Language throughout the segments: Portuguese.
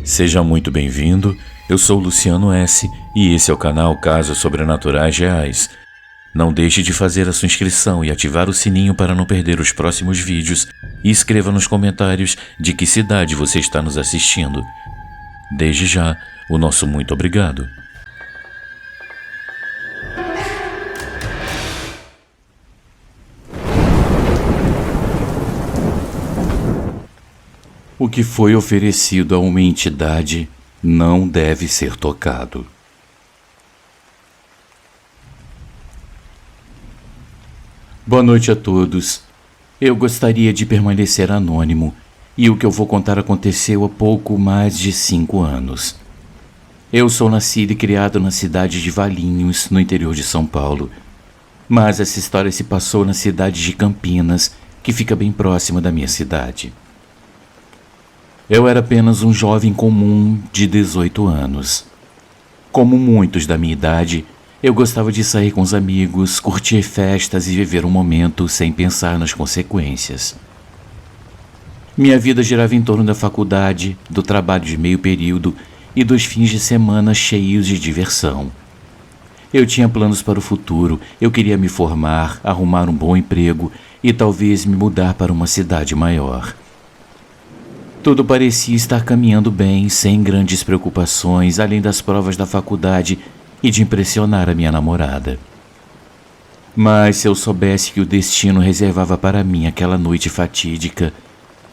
Seja muito bem-vindo, eu sou Luciano S. e esse é o canal Casos Sobrenaturais Reais. Não deixe de fazer a sua inscrição e ativar o sininho para não perder os próximos vídeos e escreva nos comentários de que cidade você está nos assistindo. Desde já, o nosso muito obrigado. O que foi oferecido a uma entidade não deve ser tocado. Boa noite a todos. Eu gostaria de permanecer anônimo e o que eu vou contar aconteceu há pouco mais de 5 anos. Eu sou nascido e criado na cidade de Valinhos, no interior de São Paulo, mas essa história se passou na cidade de Campinas, que fica bem próxima da minha cidade. Eu era apenas um jovem comum de 18 anos. Como muitos da minha idade, eu gostava de sair com os amigos, curtir festas e viver um momento sem pensar nas consequências. Minha vida girava em torno da faculdade, do trabalho de meio período e dos fins de semana cheios de diversão. Eu tinha planos para o futuro, eu queria me formar, arrumar um bom emprego e talvez me mudar para uma cidade maior. Tudo parecia estar caminhando bem, sem grandes preocupações, além das provas da faculdade e de impressionar a minha namorada. Mas se eu soubesse que o destino reservava para mim aquela noite fatídica,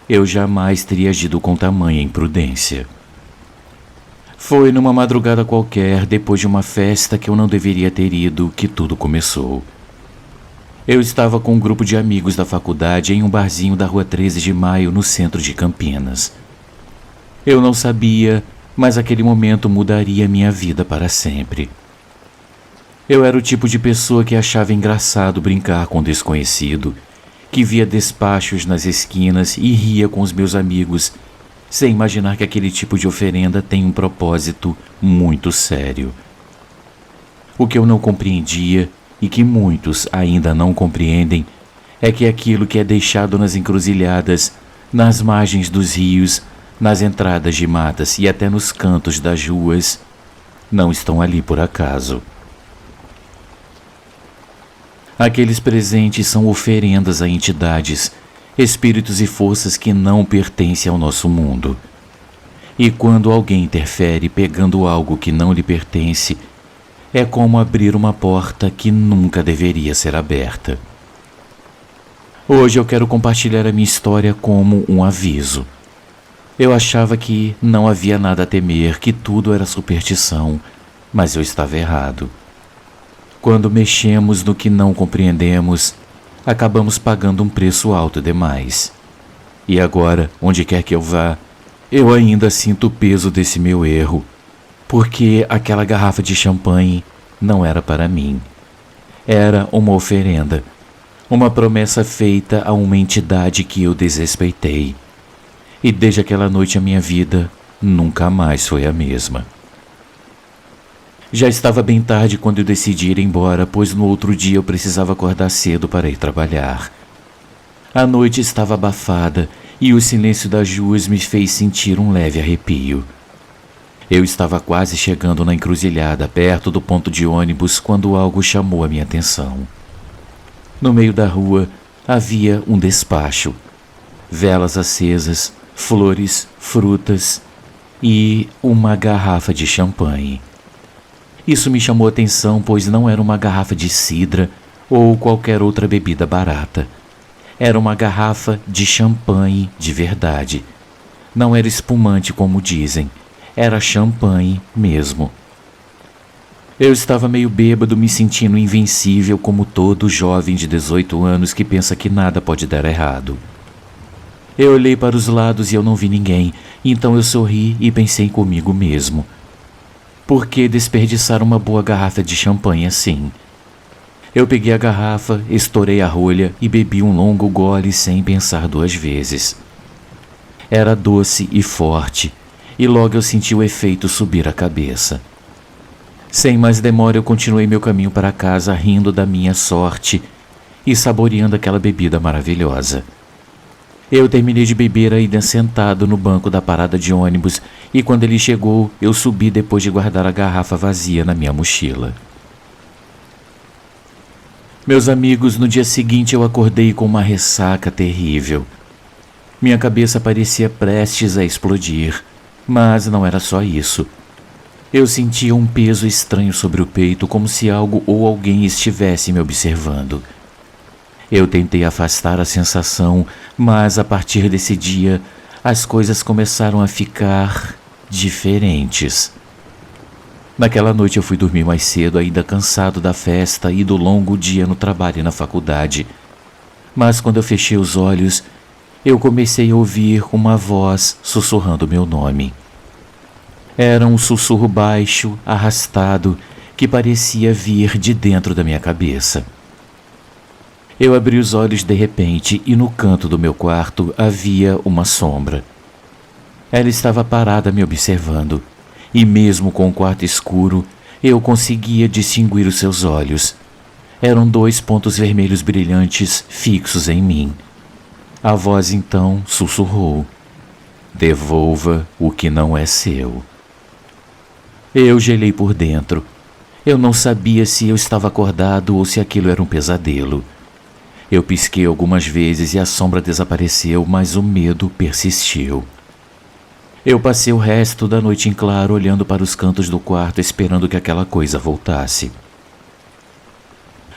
eu jamais teria agido com tamanha imprudência. Foi numa madrugada qualquer, depois de uma festa que eu não deveria ter ido, que tudo começou. Eu estava com um grupo de amigos da faculdade em um barzinho da rua 13 de Maio, no centro de Campinas. Eu não sabia, mas aquele momento mudaria minha vida para sempre. Eu era o tipo de pessoa que achava engraçado brincar com o desconhecido, que via despachos nas esquinas e ria com os meus amigos, sem imaginar que aquele tipo de oferenda tem um propósito muito sério. O que eu não compreendia, e que muitos ainda não compreendem, é que aquilo que é deixado nas encruzilhadas, nas margens dos rios, nas entradas de matas e até nos cantos das ruas, não estão ali por acaso. Aqueles presentes são oferendas a entidades, espíritos e forças que não pertencem ao nosso mundo. E quando alguém interfere pegando algo que não lhe pertence, é como abrir uma porta que nunca deveria ser aberta. Hoje eu quero compartilhar a minha história como um aviso. Eu achava que não havia nada a temer, que tudo era superstição, mas eu estava errado. Quando mexemos no que não compreendemos, acabamos pagando um preço alto demais. E agora, onde quer que eu vá, eu ainda sinto o peso desse meu erro, porque aquela garrafa de champanhe não era para mim. Era uma oferenda, uma promessa feita a uma entidade que eu desrespeitei. E desde aquela noite a minha vida nunca mais foi a mesma. Já estava bem tarde quando eu decidi ir embora, pois no outro dia eu precisava acordar cedo para ir trabalhar. A noite estava abafada e o silêncio das ruas me fez sentir um leve arrepio. Eu estava quase chegando na encruzilhada, perto do ponto de ônibus, quando algo chamou a minha atenção. No meio da rua havia um despacho, velas acesas, flores, frutas e uma garrafa de champanhe. Isso me chamou a atenção, pois não era uma garrafa de cidra ou qualquer outra bebida barata. Era uma garrafa de champanhe de verdade. Não era espumante como dizem. Era champanhe mesmo. Eu estava meio bêbado, me sentindo invencível como todo jovem de 18 anos que pensa que nada pode dar errado. Eu olhei para os lados e eu não vi ninguém, então eu sorri e pensei comigo mesmo. Por que desperdiçar uma boa garrafa de champanhe assim? Eu peguei a garrafa, estourei a rolha e bebi um longo gole sem pensar 2 vezes. Era doce e forte, e logo eu senti o efeito subir a cabeça. Sem mais demora eu continuei meu caminho para casa rindo da minha sorte e saboreando aquela bebida maravilhosa. Eu terminei de beber ainda sentado no banco da parada de ônibus e quando ele chegou, eu subi depois de guardar a garrafa vazia na minha mochila. Meus amigos, no dia seguinte eu acordei com uma ressaca terrível. Minha cabeça parecia prestes a explodir, mas não era só isso. Eu sentia um peso estranho sobre o peito, como se algo ou alguém estivesse me observando. Eu tentei afastar a sensação, mas a partir desse dia, as coisas começaram a ficar diferentes. Naquela noite eu fui dormir mais cedo, ainda cansado da festa e do longo dia no trabalho e na faculdade. Mas quando eu fechei os olhos, eu comecei a ouvir uma voz sussurrando meu nome. Era um sussurro baixo, arrastado, que parecia vir de dentro da minha cabeça. Eu abri os olhos de repente e no canto do meu quarto havia uma sombra. Ela estava parada me observando, e mesmo com o quarto escuro, eu conseguia distinguir os seus olhos. Eram 2 pontos vermelhos brilhantes fixos em mim. A voz então sussurrou: "Devolva o que não é seu." Eu gelei por dentro. Eu não sabia se eu estava acordado ou se aquilo era um pesadelo. Eu pisquei algumas vezes e a sombra desapareceu, mas o medo persistiu. Eu passei o resto da noite em claro olhando para os cantos do quarto esperando que aquela coisa voltasse.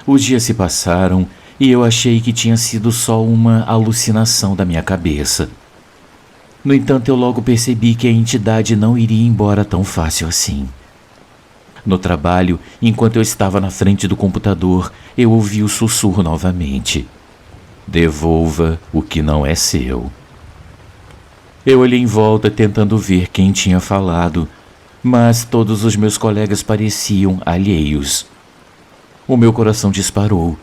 Os dias se passaram e eu achei que tinha sido só uma alucinação da minha cabeça. No entanto, eu logo percebi que a entidade não iria embora tão fácil assim. No trabalho, enquanto eu estava na frente do computador, eu ouvi o sussurro novamente: "Devolva o que não é seu." Eu olhei em volta tentando ver quem tinha falado, mas todos os meus colegas pareciam alheios. O meu coração disparou.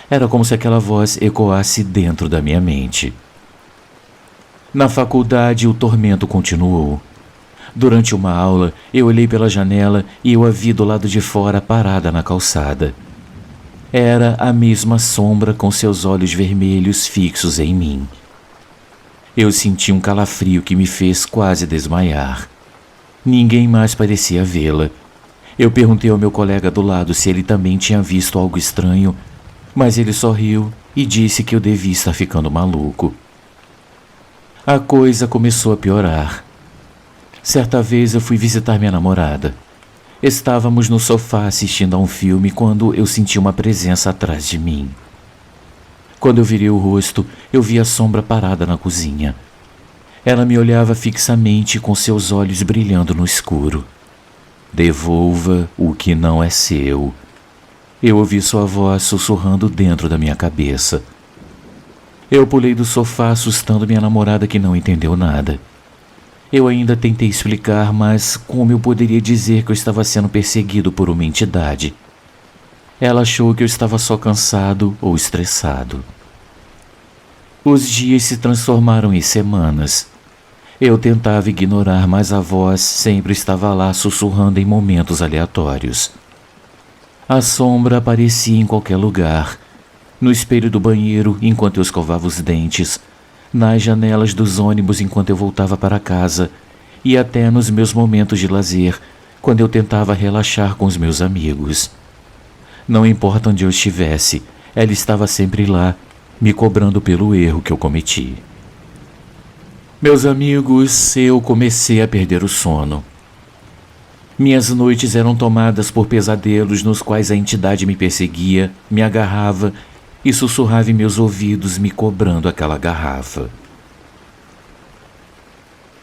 Era como se aquela voz ecoasse dentro da minha mente. Na faculdade, o tormento continuou. Durante uma aula, eu olhei pela janela e eu a vi do lado de fora parada na calçada. Era a mesma sombra com seus olhos vermelhos fixos em mim. Eu senti um calafrio que me fez quase desmaiar. Ninguém mais parecia vê-la. Eu perguntei ao meu colega do lado se ele também tinha visto algo estranho, mas ele sorriu e disse que eu devia estar ficando maluco. A coisa começou a piorar. Certa vez eu fui visitar minha namorada. Estávamos no sofá assistindo a um filme quando eu senti uma presença atrás de mim. Quando eu virei o rosto, eu vi a sombra parada na cozinha. Ela me olhava fixamente com seus olhos brilhando no escuro. "Devolva o que não é seu." Eu ouvi sua voz sussurrando dentro da minha cabeça. Eu pulei do sofá assustando minha namorada que não entendeu nada. Eu ainda tentei explicar, mas como eu poderia dizer que eu estava sendo perseguido por uma entidade? Ela achou que eu estava só cansado ou estressado. Os dias se transformaram em semanas. Eu tentava ignorar, mas a voz sempre estava lá sussurrando em momentos aleatórios. A sombra aparecia em qualquer lugar. No espelho do banheiro, enquanto eu escovava os dentes, nas janelas dos ônibus enquanto eu voltava para casa e até nos meus momentos de lazer, quando eu tentava relaxar com os meus amigos. Não importa onde eu estivesse, ela estava sempre lá, me cobrando pelo erro que eu cometi. Meus amigos, eu comecei a perder o sono. Minhas noites eram tomadas por pesadelos nos quais a entidade me perseguia, me agarrava e sussurrava em meus ouvidos, me cobrando aquela garrafa.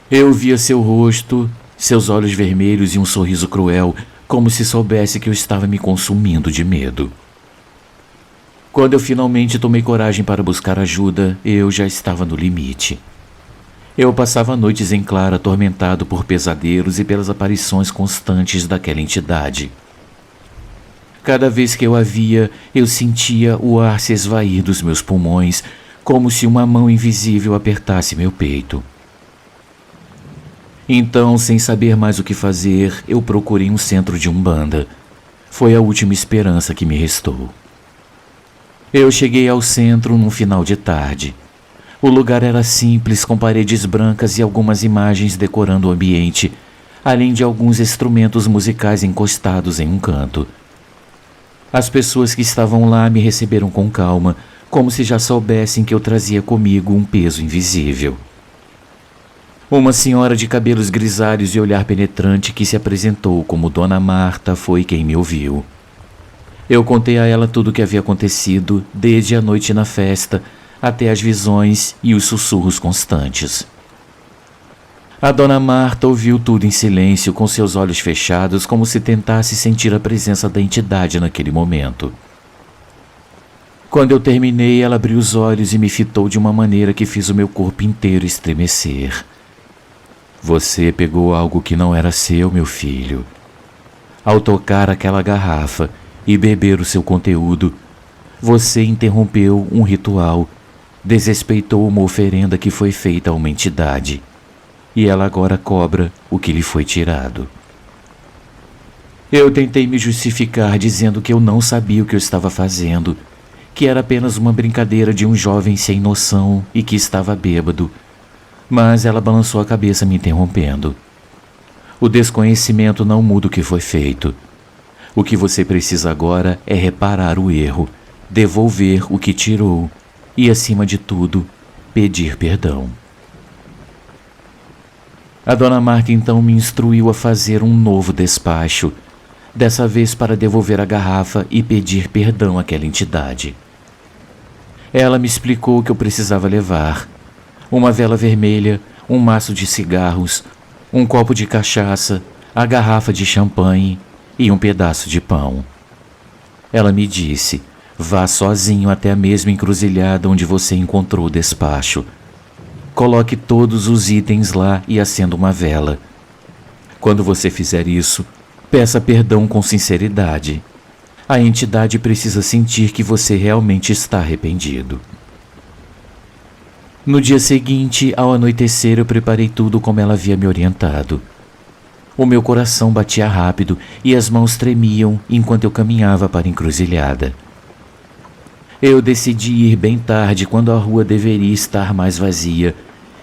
Eu via seu rosto, seus olhos vermelhos e um sorriso cruel, como se soubesse que eu estava me consumindo de medo. Quando eu finalmente tomei coragem para buscar ajuda, eu já estava no limite. Eu passava noites em claro atormentado por pesadelos e pelas aparições constantes daquela entidade. Cada vez que eu a via, eu sentia o ar se esvair dos meus pulmões, como se uma mão invisível apertasse meu peito. Então, sem saber mais o que fazer, eu procurei um centro de umbanda. Foi a última esperança que me restou. Eu cheguei ao centro num final de tarde. O lugar era simples, com paredes brancas e algumas imagens decorando o ambiente, além de alguns instrumentos musicais encostados em um canto. As pessoas que estavam lá me receberam com calma, como se já soubessem que eu trazia comigo um peso invisível. Uma senhora de cabelos grisalhos e olhar penetrante que se apresentou como Dona Marta foi quem me ouviu. Eu contei a ela tudo o que havia acontecido, desde a noite na festa até as visões e os sussurros constantes. A Dona Marta ouviu tudo em silêncio, com seus olhos fechados, como se tentasse sentir a presença da entidade naquele momento. Quando eu terminei, ela abriu os olhos e me fitou de uma maneira que fez o meu corpo inteiro estremecer. Você pegou algo que não era seu, meu filho. Ao tocar aquela garrafa e beber o seu conteúdo, você interrompeu um ritual, desrespeitou uma oferenda que foi feita a uma entidade, e ela agora cobra o que lhe foi tirado. Eu tentei me justificar dizendo que eu não sabia o que eu estava fazendo, que era apenas uma brincadeira de um jovem sem noção e que estava bêbado, mas ela balançou a cabeça me interrompendo. O desconhecimento não muda o que foi feito. O que você precisa agora é reparar o erro, devolver o que tirou e, acima de tudo, pedir perdão. A Dona Marta então me instruiu a fazer um novo despacho, dessa vez para devolver a garrafa e pedir perdão àquela entidade. Ela me explicou o que eu precisava levar: uma vela vermelha, um maço de cigarros, um copo de cachaça, a garrafa de champanhe e um pedaço de pão. Ela me disse: vá sozinho até a mesma encruzilhada onde você encontrou o despacho. Coloque todos os itens lá e acenda uma vela. Quando você fizer isso, peça perdão com sinceridade. A entidade precisa sentir que você realmente está arrependido. No dia seguinte, ao anoitecer, eu preparei tudo como ela havia me orientado. O meu coração batia rápido e as mãos tremiam enquanto eu caminhava para a encruzilhada. Eu decidi ir bem tarde, quando a rua deveria estar mais vazia,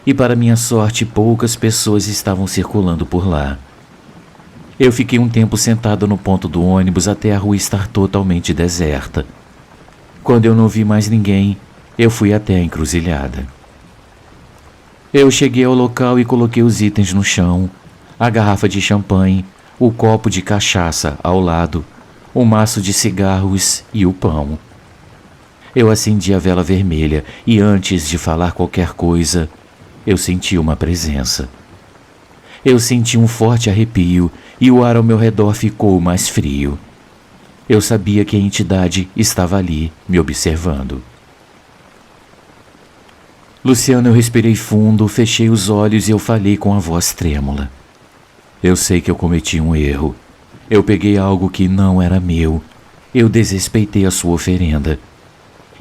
e para minha sorte poucas pessoas estavam circulando por lá. Eu fiquei um tempo sentado no ponto do ônibus até a rua estar totalmente deserta. Quando eu não vi mais ninguém, eu fui até a encruzilhada. Eu cheguei ao local e coloquei os itens no chão, a garrafa de champanhe, o copo de cachaça ao lado, o maço de cigarros e o pão. Eu acendi a vela vermelha e, antes de falar qualquer coisa, eu senti uma presença. Eu senti um forte arrepio e o ar ao meu redor ficou mais frio. Eu sabia que a entidade estava ali, me observando. Luciano, eu respirei fundo, fechei os olhos e eu falei com a voz trêmula. Eu sei que eu cometi um erro. Eu peguei algo que não era meu. Eu desrespeitei a sua oferenda.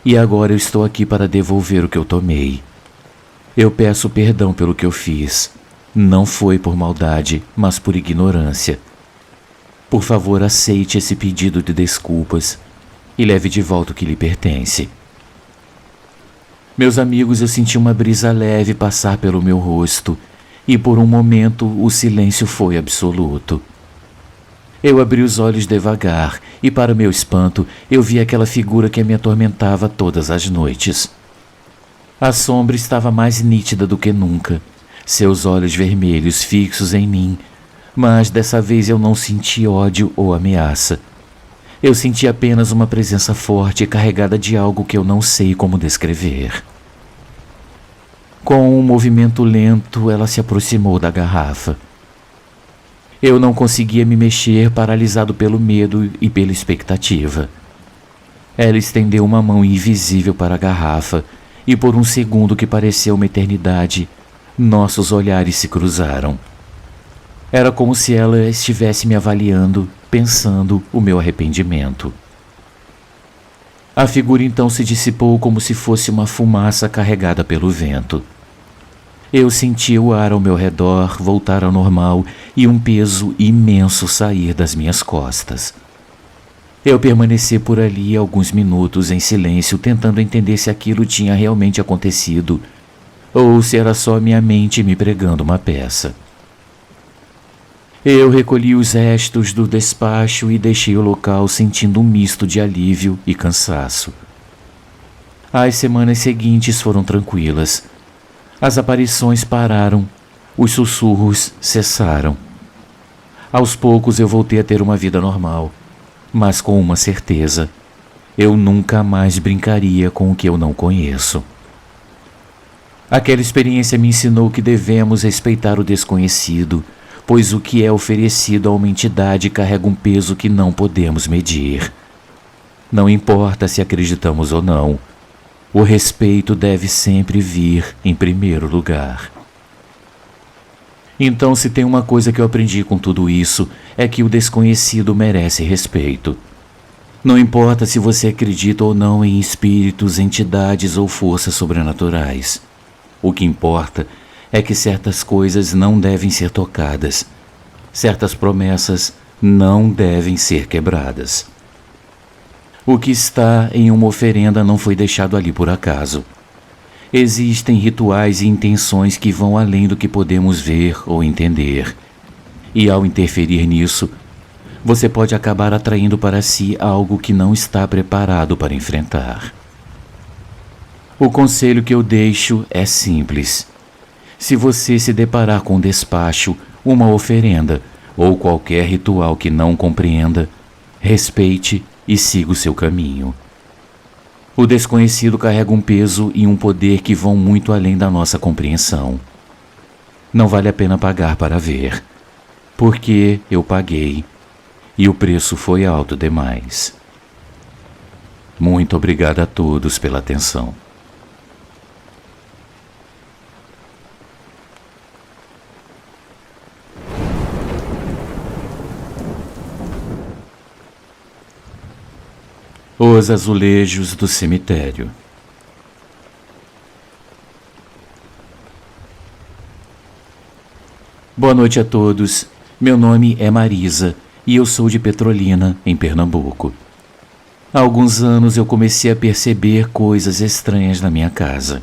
E agora eu estou aqui para devolver o que eu tomei. Eu peço perdão pelo que eu fiz. Não foi por maldade, mas por ignorância. Por favor, aceite esse pedido de desculpas e leve de volta o que lhe pertence. Meus amigos, eu senti uma brisa leve passar pelo meu rosto e por um momento o silêncio foi absoluto. Eu abri os olhos devagar e, para meu espanto, eu vi aquela figura que me atormentava todas as noites. A sombra estava mais nítida do que nunca, seus olhos vermelhos fixos em mim, mas dessa vez eu não senti ódio ou ameaça. Eu senti apenas uma presença forte carregada de algo que eu não sei como descrever. Com um movimento lento, ela se aproximou da garrafa. Eu não conseguia me mexer, paralisado pelo medo e pela expectativa. Ela estendeu uma mão invisível para a garrafa e, por um segundo que pareceu uma eternidade, nossos olhares se cruzaram. Era como se ela estivesse me avaliando, pensando o meu arrependimento. A figura então se dissipou como se fosse uma fumaça carregada pelo vento. Eu senti o ar ao meu redor voltar ao normal e um peso imenso sair das minhas costas. Eu permaneci por ali alguns minutos em silêncio, tentando entender se aquilo tinha realmente acontecido ou se era só minha mente me pregando uma peça. Eu recolhi os restos do despacho e deixei o local sentindo um misto de alívio e cansaço. As semanas seguintes foram tranquilas. As aparições pararam, os sussurros cessaram. Aos poucos eu voltei a ter uma vida normal, mas com uma certeza: eu nunca mais brincaria com o que eu não conheço. Aquela experiência me ensinou que devemos respeitar o desconhecido, pois o que é oferecido a uma entidade carrega um peso que não podemos medir. Não importa se acreditamos ou não, o respeito deve sempre vir em primeiro lugar. Então, se tem uma coisa que eu aprendi com tudo isso, é que o desconhecido merece respeito. Não importa se você acredita ou não em espíritos, entidades ou forças sobrenaturais. O que importa é que certas coisas não devem ser tocadas. Certas promessas não devem ser quebradas. O que está em uma oferenda não foi deixado ali por acaso. Existem rituais e intenções que vão além do que podemos ver ou entender. E ao interferir nisso, você pode acabar atraindo para si algo que não está preparado para enfrentar. O conselho que eu deixo é simples. Se você se deparar com um despacho, uma oferenda ou qualquer ritual que não compreenda, respeite e siga o seu caminho. O desconhecido carrega um peso e um poder que vão muito além da nossa compreensão. Não vale a pena pagar para ver, porque eu paguei e o preço foi alto demais. Muito obrigado a todos pela atenção. Os azulejos do cemitério. Boa noite a todos. Meu nome é Marisa e eu sou de Petrolina, em Pernambuco. Há alguns anos eu comecei a perceber coisas estranhas na minha casa.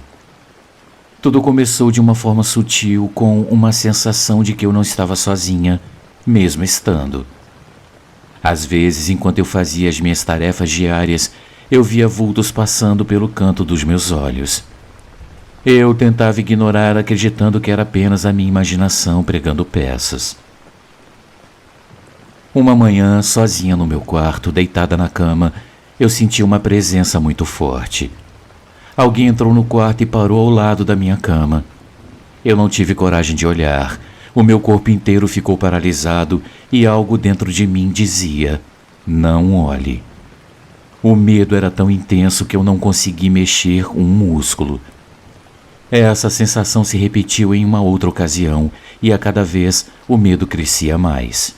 Tudo começou de uma forma sutil, com uma sensação de que eu não estava sozinha, mesmo estando. Às vezes, enquanto eu fazia as minhas tarefas diárias, eu via vultos passando pelo canto dos meus olhos. Eu tentava ignorar, acreditando que era apenas a minha imaginação pregando peças. Uma manhã, sozinha no meu quarto, deitada na cama, eu senti uma presença muito forte. Alguém entrou no quarto e parou ao lado da minha cama. Eu não tive coragem de olhar. O meu corpo inteiro ficou paralisado e algo dentro de mim dizia: não olhe. O medo era tão intenso que eu não consegui mexer um músculo. Essa sensação se repetiu em uma outra ocasião e a cada vez o medo crescia mais.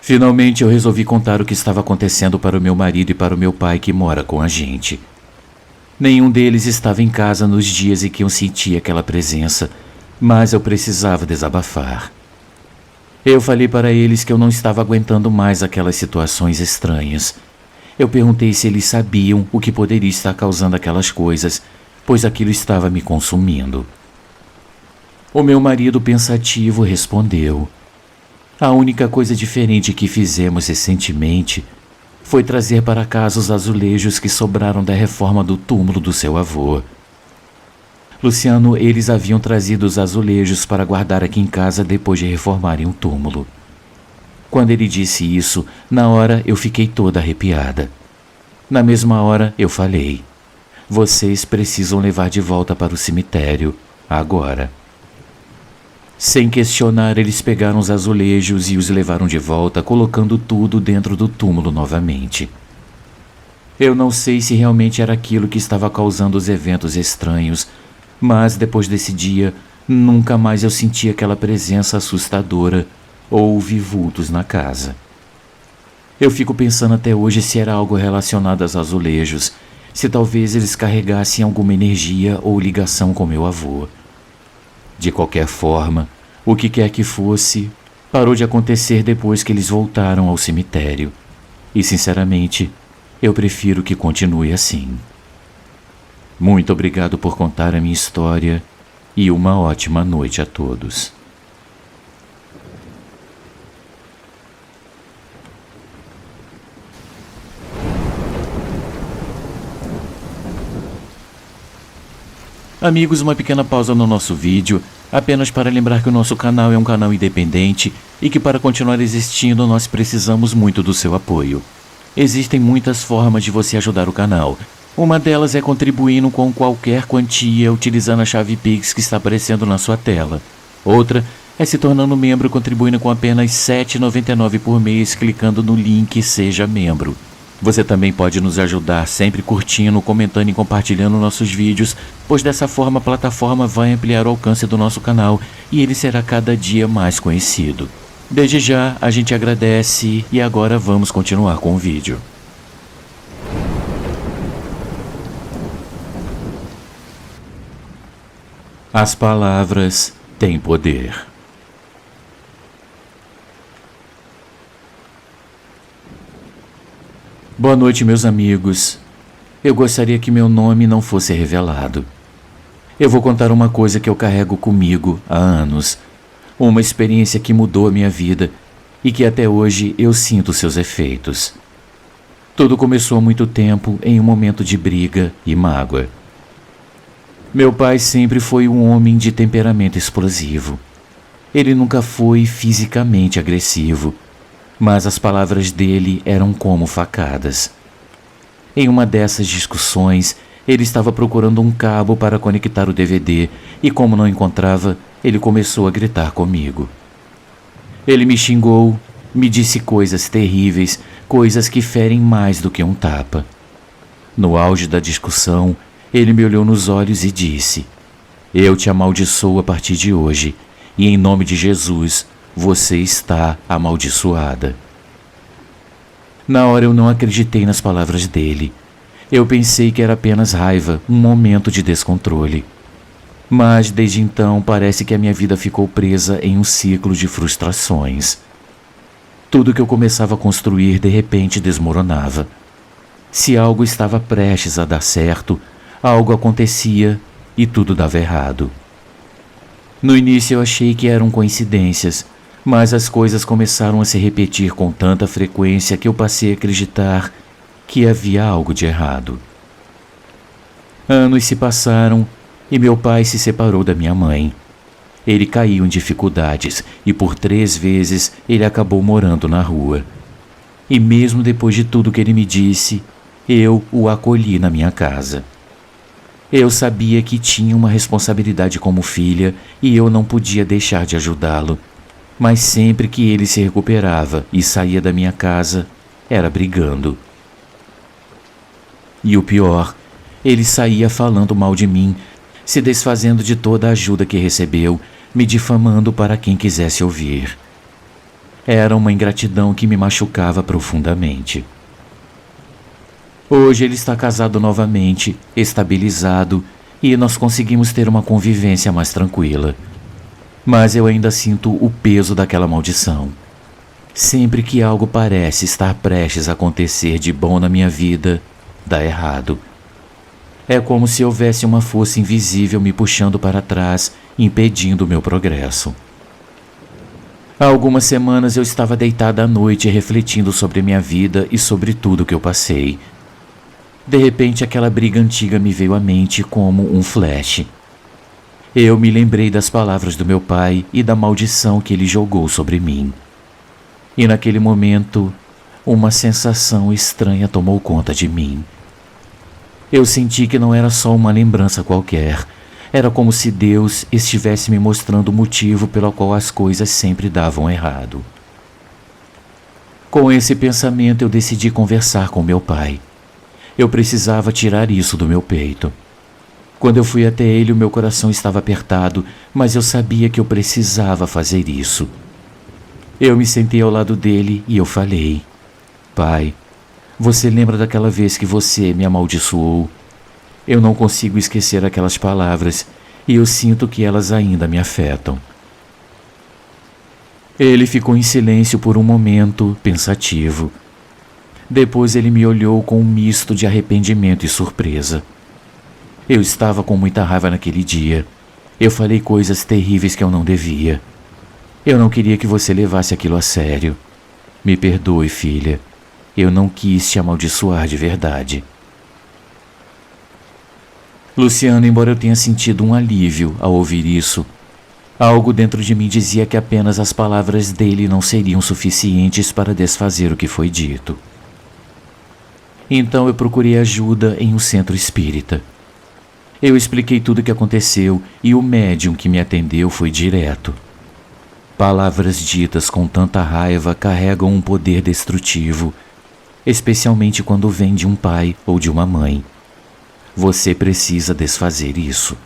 Finalmente eu resolvi contar o que estava acontecendo para o meu marido e para o meu pai, que mora com a gente. Nenhum deles estava em casa nos dias em que eu sentia aquela presença, mas eu precisava desabafar. Eu falei para eles que eu não estava aguentando mais aquelas situações estranhas. Eu perguntei se eles sabiam o que poderia estar causando aquelas coisas, pois aquilo estava me consumindo. O meu marido, pensativo, respondeu: a única coisa diferente que fizemos recentemente foi trazer para casa os azulejos que sobraram da reforma do túmulo do seu avô. Luciano, eles haviam trazido os azulejos para guardar aqui em casa depois de reformarem o túmulo. Quando ele disse isso, na hora eu fiquei toda arrepiada. Na mesma hora eu falei: vocês precisam levar de volta para o cemitério, agora. Sem questionar, eles pegaram os azulejos e os levaram de volta, colocando tudo dentro do túmulo novamente. Eu não sei se realmente era aquilo que estava causando os eventos estranhos, mas depois desse dia, nunca mais eu senti aquela presença assustadora ou ouvi vultos na casa. Eu fico pensando até hoje se era algo relacionado aos azulejos, se talvez eles carregassem alguma energia ou ligação com meu avô. De qualquer forma, o que quer que fosse, parou de acontecer depois que eles voltaram ao cemitério. E, sinceramente, eu prefiro que continue assim. Muito obrigado por contar a minha história e uma ótima noite a todos. Amigos, uma pequena pausa no nosso vídeo, apenas para lembrar que o nosso canal é um canal independente e que para continuar existindo nós precisamos muito do seu apoio. Existem muitas formas de você ajudar o canal. Uma delas é contribuindo com qualquer quantia utilizando a chave Pix que está aparecendo na sua tela. Outra é se tornando membro contribuindo com apenas R$ 7,99 por mês clicando no link Seja Membro. Você também pode nos ajudar sempre curtindo, comentando e compartilhando nossos vídeos, pois dessa forma a plataforma vai ampliar o alcance do nosso canal e ele será cada dia mais conhecido. Desde já, a gente agradece e agora vamos continuar com o vídeo. As palavras têm poder. Boa noite, meus amigos. Eu gostaria que meu nome não fosse revelado. Eu vou contar uma coisa que eu carrego comigo há anos. Uma experiência que mudou a minha vida e que até hoje eu sinto seus efeitos. Tudo começou há muito tempo em um momento de briga e mágoa. Meu pai sempre foi um homem de temperamento explosivo. Ele nunca foi fisicamente agressivo, mas as palavras dele eram como facadas. Em uma dessas discussões, ele estava procurando um cabo para conectar o DVD e, como não encontrava, ele começou a gritar comigo. Ele me xingou, me disse coisas terríveis, coisas que ferem mais do que um tapa. No auge da discussão, ele me olhou nos olhos e disse: "Eu te amaldiçoo a partir de hoje, e em nome de Jesus, você está amaldiçoada." Na hora eu não acreditei nas palavras dele. Eu pensei que era apenas raiva, um momento de descontrole. Mas desde então parece que a minha vida ficou presa em um ciclo de frustrações. Tudo que eu começava a construir de repente desmoronava. Se algo estava prestes a dar certo, algo acontecia e tudo dava errado. No início eu achei que eram coincidências, mas as coisas começaram a se repetir com tanta frequência que eu passei a acreditar que havia algo de errado. Anos se passaram e meu pai se separou da minha mãe. Ele caiu em dificuldades e por 3 vezes ele acabou morando na rua. E mesmo depois de tudo que ele me disse, eu o acolhi na minha casa. Eu sabia que tinha uma responsabilidade como filha e eu não podia deixar de ajudá-lo. Mas sempre que ele se recuperava e saía da minha casa, era brigando. E o pior, ele saía falando mal de mim, se desfazendo de toda a ajuda que recebeu, me difamando para quem quisesse ouvir. Era uma ingratidão que me machucava profundamente. Hoje ele está casado novamente, estabilizado, e nós conseguimos ter uma convivência mais tranquila. Mas eu ainda sinto o peso daquela maldição. Sempre que algo parece estar prestes a acontecer de bom na minha vida, dá errado. É como se houvesse uma força invisível me puxando para trás, impedindo o meu progresso. Há algumas semanas eu estava deitada à noite refletindo sobre minha vida e sobre tudo que eu passei. De repente aquela briga antiga me veio à mente como um flash. Eu me lembrei das palavras do meu pai e da maldição que ele jogou sobre mim. E naquele momento, uma sensação estranha tomou conta de mim. Eu senti que não era só uma lembrança qualquer. Era como se Deus estivesse me mostrando o motivo pelo qual as coisas sempre davam errado. Com esse pensamento eu decidi conversar com meu pai. Eu precisava tirar isso do meu peito. Quando eu fui até ele, o meu coração estava apertado, mas eu sabia que eu precisava fazer isso. Eu me sentei ao lado dele e eu falei: "Pai, você lembra daquela vez que você me amaldiçoou? Eu não consigo esquecer aquelas palavras e eu sinto que elas ainda me afetam." Ele ficou em silêncio por um momento, pensativo. Depois ele me olhou com um misto de arrependimento e surpresa. Eu estava com muita raiva naquele dia. Eu falei coisas terríveis que eu não devia. Eu não queria que você levasse aquilo a sério. Me perdoe, filha. Eu não quis te amaldiçoar de verdade. Luciano, embora eu tenha sentido um alívio ao ouvir isso, algo dentro de mim dizia que apenas as palavras dele não seriam suficientes para desfazer o que foi dito. Então eu procurei ajuda em um centro espírita. Eu expliquei tudo o que aconteceu e o médium que me atendeu foi direto. Palavras ditas com tanta raiva carregam um poder destrutivo, especialmente quando vem de um pai ou de uma mãe. Você precisa desfazer isso.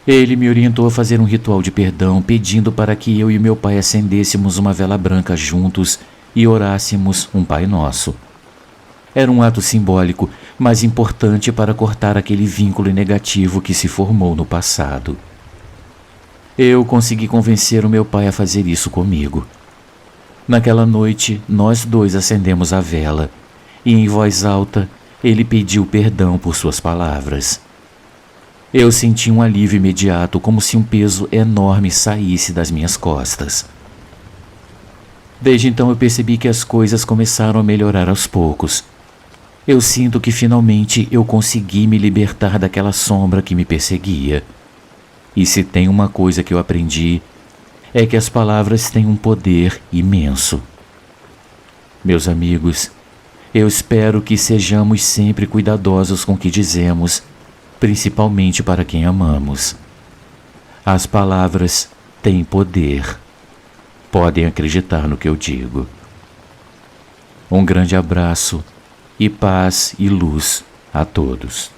Ele me orientou a fazer um ritual de perdão, pedindo para que eu e meu pai acendêssemos uma vela branca juntos e orássemos um Pai Nosso. Era um ato simbólico, mas importante para cortar aquele vínculo negativo que se formou no passado. Eu consegui convencer o meu pai a fazer isso comigo. Naquela noite, nós dois acendemos a vela e, em voz alta, ele pediu perdão por suas palavras. Eu senti um alívio imediato, como se um peso enorme saísse das minhas costas. Desde então eu percebi que as coisas começaram a melhorar aos poucos. Eu sinto que finalmente eu consegui me libertar daquela sombra que me perseguia. E se tem uma coisa que eu aprendi, é que as palavras têm um poder imenso. Meus amigos, eu espero que sejamos sempre cuidadosos com o que dizemos, principalmente para quem amamos. As palavras têm poder. Podem acreditar no que eu digo. Um grande abraço e paz e luz a todos.